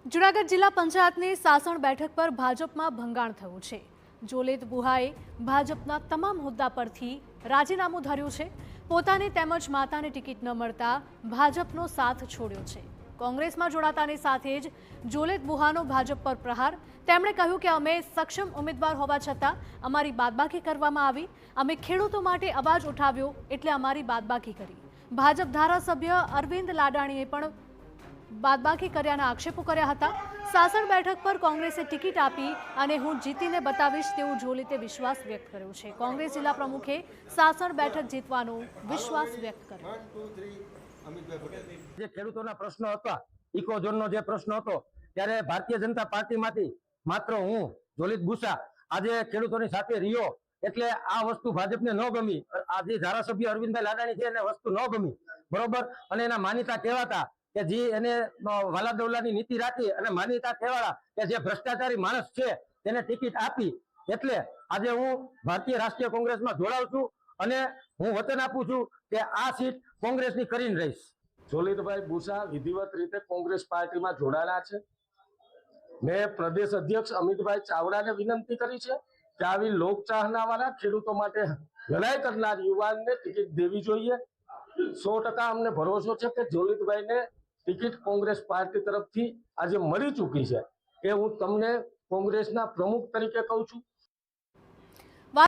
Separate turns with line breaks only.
જૂનાગઢ જિલ્લા પંચાયતની સાસણ બેઠક પર ભાજપમાં ભંગાણ થયું છે। જોલેત બુહાએ ભાજપના તમામ હોદ્દા પરથી રાજીનામું ધર્યું છે। પોતાની તેમજ માતાને ટિકિટ ન મળતા ભાજપનો સાથ છોડ્યો છે। કોંગ્રેસમાં જોડાતાની સાથે જ જોલેત બુહાનો ભાજપ પર પ્રહાર। તેમણે કહ્યું કે અમે સક્ષમ ઉમેદવાર હોવા છતાં અમારી બાદબાકી કરવામાં આવી। અમે ખેડૂતો માટે અવાજ ઉઠાવ્યો એટલે અમારી બાદબાકી કરી। ભાજપ ધારાસભ્ય અરવિંદ લાડાણીએ પણ બાદબાકી કર્યાના આક્ષેપો કર્યા હતા। સાસણ બેઠક પર કોંગ્રેસે ટિકિટ આપી અને હું જીતીને બતાવીશ તેવું જોલેતે વિશ્વાસ વ્યક્ત કર્યો છે। કોંગ્રેસ જિલ્લા પ્રમુખે સાસણ બેઠક જીતવાનો વિશ્વાસ વ્યક્ત કર્યો।
જે ખેડૂતોના પ્રશ્નો હતા, ઇકોઝોનનો જે પ્રશ્ન હતો, ત્યારે ભારતીય જનતા પાર્ટીમાંથી માત્ર હું જોલિત બુસા આજે ખેડૂતોની સાથે રહ્યો, એટલે આ વસ્તુ ભાજપને ન ગમી। આજે ધારાસભ્ય અરવિંદભાઈ લાડાણી છે એને વસ્તુ ન ગમી, બરોબર। અને એના માનીતા કહેવાતા કે જે એને વાલાદવલાની નીતિ રાખી અને માન્યતા કહેવાળા કે જે ભ્રષ્ટાચારી માણસ છે તેને ટિકિટ આપી, એટલે આજે હું ભારતીય રાષ્ટ્રીય કોંગ્રેસમાં જોડાઉં છું અને હું વચન આપું છું કે આ સીટ કોંગ્રેસની કરીને રહીશ।
જોલિતભાઈ બુસા વિધિવત રીતે કોંગ્રેસ પાર્ટીમાં જોડાયેલા છે। મેં પ્રદેશ અધ્યક્ષ અમિતભાઈ ચાવડાને વિનંતી કરી છે કે આવી લોકચાહના વાળા ખેડૂતો માટે લડાઈ કરનાર યુવાનને ટિકિટ દેવી જોઈએ। 100% અમને ભરોસો છે કે જોલિતભાઈને ટિકિટ કોંગ્રેસ પાર્ટી તરફથી આજે મળી ચૂકી છે। એ હું તમને કોંગ્રેસના પ્રમુખ તરીકે કહું છું।